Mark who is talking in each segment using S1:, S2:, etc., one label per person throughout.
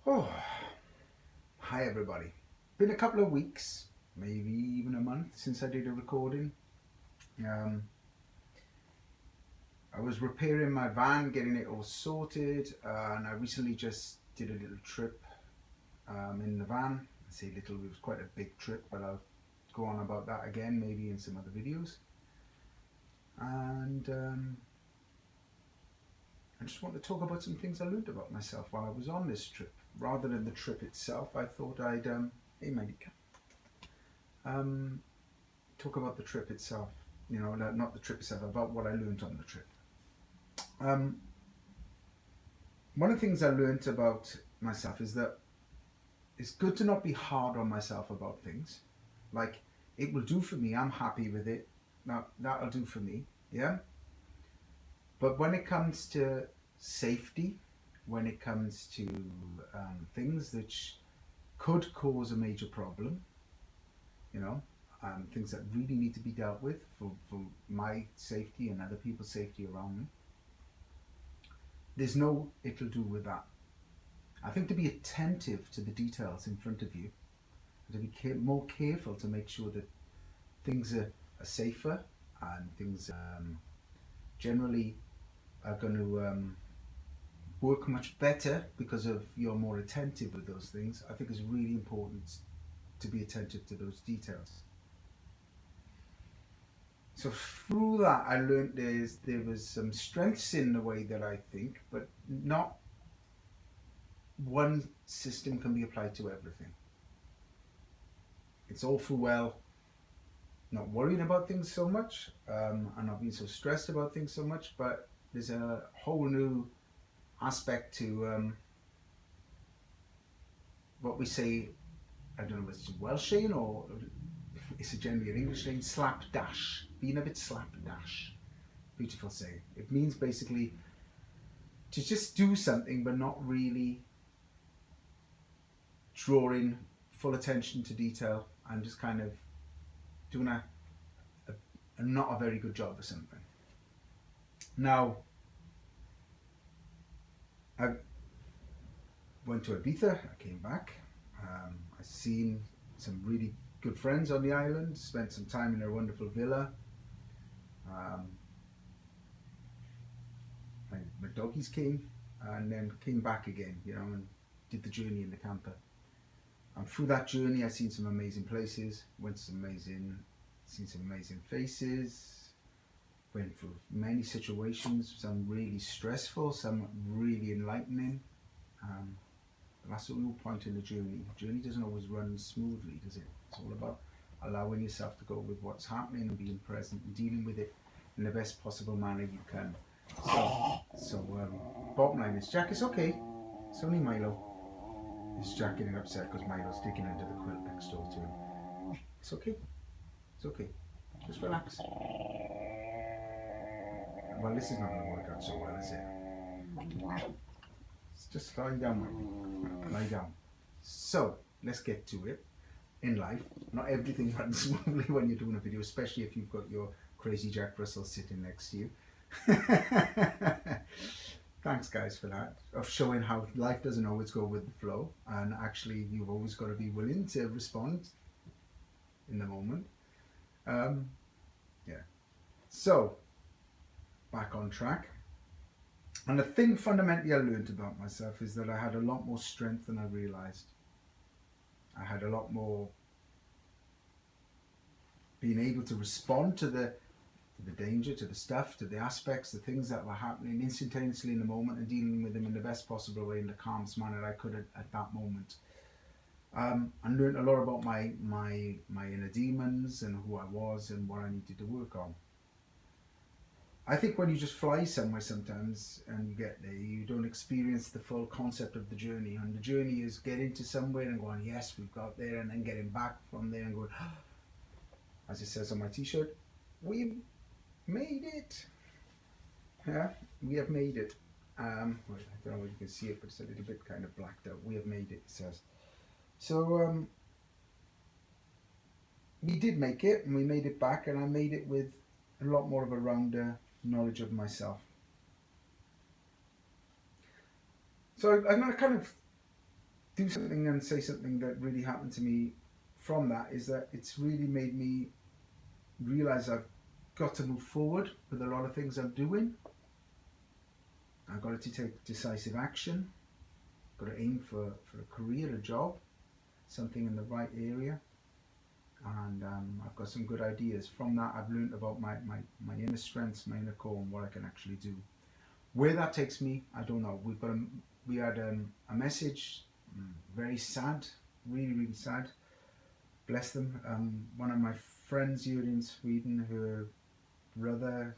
S1: Oh, hi everybody. Been a couple of weeks, maybe even a month since I did a recording. Um, I was repairing my van, getting it all sorted, and I recently just did a little trip in the van. I say little, it was quite a big trip, but I'll go on about that again, maybe in some other videos. And I just want to talk about some things I learned about myself while I was on this trip. Rather than the trip itself, I thought I'd, hey, Maggie, um, talk about the trip itself. Not the trip itself, about what I learned on the trip. Um, One of the things I learned about myself is that it's good to not be hard on myself about things. Like, it will do for me, I'm happy with it. Now, that'll do for me, yeah? But when it comes to safety, when it comes to things which could cause a major problem, you know, things that really need to be dealt with for my safety and other people's safety around me. There's no it'll do with that. I think to be attentive to the details in front of you, to be more careful to make sure that things are safer and things generally are going to work much better because of you're more attentive with those things. I think it's really important to be attentive to those details. So through that, I learned there was some strengths in the way that I think, but not one system can be applied to everything. It's all for well not worrying about things so much and not being so stressed about things so much, but there's a whole new aspect to what we say. I don't know if it's Welshing or it's generally an English saying, slapdash, being a bit slapdash. Beautiful saying. It means basically to just do something but not really drawing full attention to detail and just kind of doing a not a very good job of something. Now, I went to Ibiza, I came back, I seen some really good friends on the island, spent some time in their wonderful villa. My doggies came and then came back again, and did the journey in the camper. And through that journey, I seen some amazing places, seen some amazing faces, went through many situations, some really stressful, some really enlightening. That's the real point in the journey. The journey doesn't always run smoothly, does it? It's all about allowing yourself to go with what's happening and being present and dealing with it in the best possible manner you can. Bottom line is, Jack, it's okay. It's only Milo. Is Jack getting upset because Milo's digging under the quilt next door to him? It's okay. It's okay. Just relax. Well, this is not going to work out so well, is it? Just lie down, Mike. Lie down. So, let's get to it. In life, not everything runs smoothly when you're doing a video, especially if you've got your crazy Jack Russell sitting next to you. Thanks, guys, for that, of showing how life doesn't always go with the flow, and actually you've always got to be willing to respond in the moment. Yeah. So, back on track. And the thing fundamentally I learned about myself is that I had a lot more strength than I realized. I had a lot more being able to respond to the danger, to the stuff, to the aspects, the things that were happening instantaneously in the moment, and dealing with them in the best possible way, in the calmest manner I could at that moment. I learned a lot about my inner demons and who I was and what I needed to work on. I think when you just fly somewhere sometimes and you get there, you don't experience the full concept of the journey. And the journey is getting to somewhere and going, yes, we've got there, and then getting back from there and going, as it says on my t-shirt, we made it. Yeah, we have made it. I don't know if you can see it, but it's a little bit kind of blacked out. We have made it, it says. So we did make it, and we made it back, and I made it with a lot more of a rounder knowledge of myself. So I'm going to kind of do something and say something that really happened to me from that is that it's really made me realize I've got to move forward with a lot of things I'm doing. I've got to take decisive action. Got to aim for a career, a job, something in the right area. And I've got some good ideas. From that, I've learned about my inner strengths, my inner core, and what I can actually do. Where that takes me, I don't know. We had a message, very sad, really, really sad. Bless them. One of my friends here in Sweden, her brother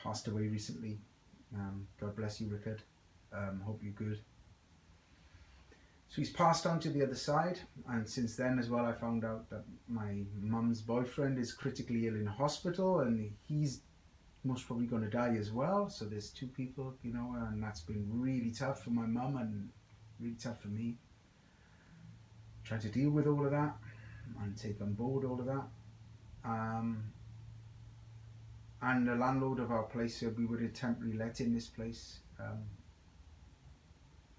S1: passed away recently. God bless you, Rickard. Hope you're good. So he's passed on to the other side, and since then as well, I found out that my mum's boyfriend is critically ill in hospital, and he's most probably going to die as well. So there's two people, you know, and that's been really tough for my mum and really tough for me. Trying to deal with all of that and take on board all of that. And the landlord of our place, we were temporarily let in this place.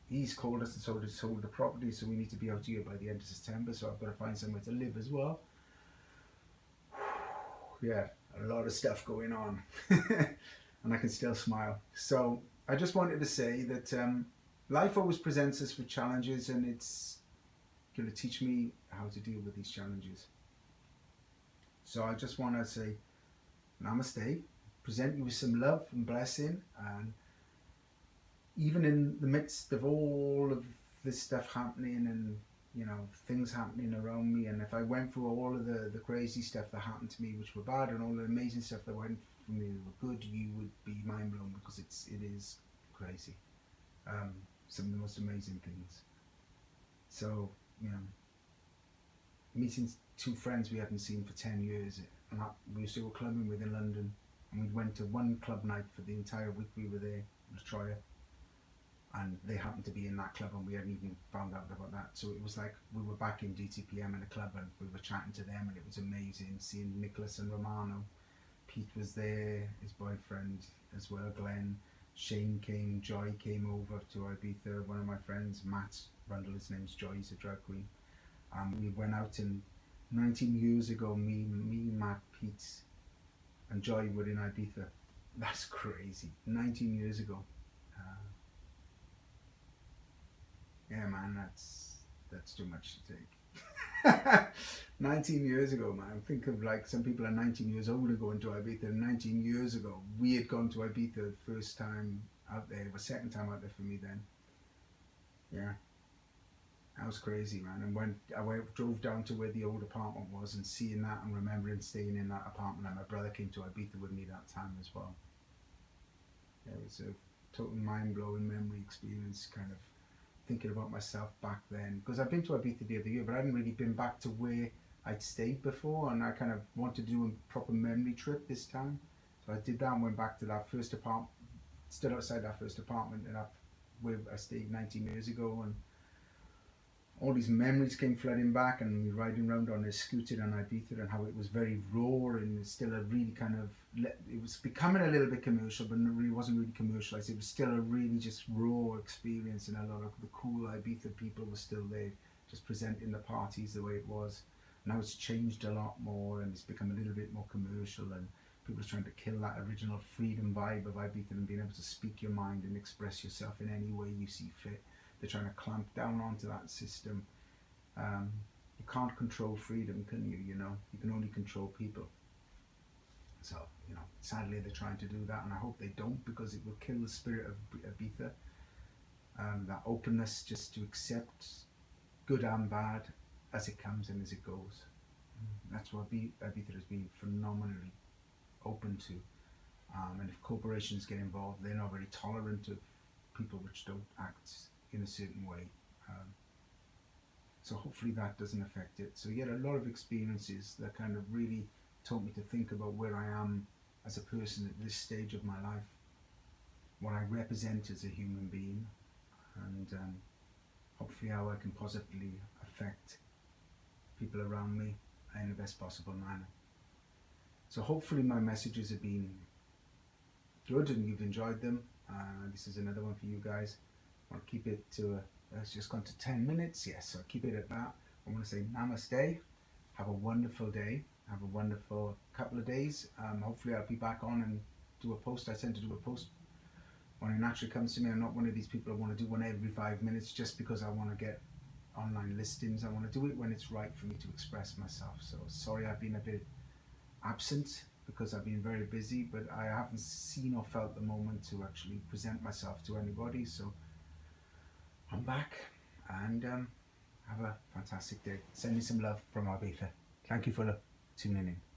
S1: He's called us and sold the property, so we need to be out here by the end of September. So I've got to find somewhere to live as well. Yeah, a lot of stuff going on, and I can still smile. So I just wanted to say that life always presents us with challenges, and it's going to teach me how to deal with these challenges. So I just want to say namaste, present you with some love and blessing, and even in the midst of all of this stuff happening and, you know, things happening around me, and if I went through all of the crazy stuff that happened to me, which were bad, and all the amazing stuff that went for me that were good, you would be mind blown, because it is crazy. Some of the most amazing things. So, you know, meeting two friends we hadn't seen for 10 years, and we were still clubbing with in London, and we went to one club night for the entire week we were there, in Troya. And they happened to be in that club, and we hadn't even found out about that. So it was like we were back in DTPM in a club, and we were chatting to them, and it was amazing seeing Nicholas and Romano. Pete was there, his boyfriend as well, Glenn. Shane came, Joy came over to Ibiza. One of my friends, Matt Rundle, his name's Joy, he's a drag queen. We went out, and 19 years ago, me, Matt, Pete, and Joy were in Ibiza. That's crazy. 19 years ago. Yeah, man, that's too much to take. 19 years ago, man. Think of, like, some people are 19 years old and going to Ibiza. 19 years ago, we had gone to Ibiza the first time out there. It was second time out there for me then. Yeah, that was crazy, man. And when drove down to where the old apartment was, and seeing that and remembering staying in that apartment, and my brother came to Ibiza with me that time as well. Yeah, it was a total mind-blowing memory experience, kind of thinking about myself back then, because I've been to Ibiza the other year, but I hadn't really been back to where I'd stayed before, and I kind of wanted to do a proper memory trip this time. So I did that and went back to that first apartment, stood outside that first apartment where I stayed 19 years ago, and all these memories came flooding back, and me riding around on a scooter on Ibiza, and how it was very raw, and it's still a really kind of, it was becoming a little bit commercial, but it really wasn't really commercialized. It was still a really just raw experience, and a lot of the cool Ibiza people were still there, just presenting the parties the way it was. Now it's changed a lot more, and it's become a little bit more commercial, and people are trying to kill that original freedom vibe of Ibiza and being able to speak your mind and express yourself in any way you see fit. They're trying to clamp down onto that system. You can't control freedom, can you? You know, you can only control people. So, you know, sadly they're trying to do that, and I hope they don't, because it will kill the spirit of Ibiza. That openness just to accept good and bad as it comes and as it goes. That's what Ibiza has been phenomenally open to. And if corporations get involved, they're not very tolerant of people which don't act in a certain way. So hopefully that doesn't affect it. So yeah, a lot of experiences that kind of really taught me to think about where I am as a person at this stage of my life, what I represent as a human being, and hopefully how I can positively affect people around me in the best possible manner. So hopefully my messages have been good and you've enjoyed them. This is another one for you guys. I want to keep it to it's just gone to 10 minutes. Yes, so I'll keep it at that. I want to say namaste. Have a wonderful day. Have a wonderful couple of days. Hopefully I'll be back on and do a post. I tend to do a post when it naturally comes to me. I'm not one of these people that want to do one every 5 minutes just because I want to get online listings. I want to do it when it's right for me to express myself. So sorry I've been a bit absent because I've been very busy, but I haven't seen or felt the moment to actually present myself to anybody. So I'm back, and have a fantastic day. Send me some love from Ibiza. Thank you for tuning in.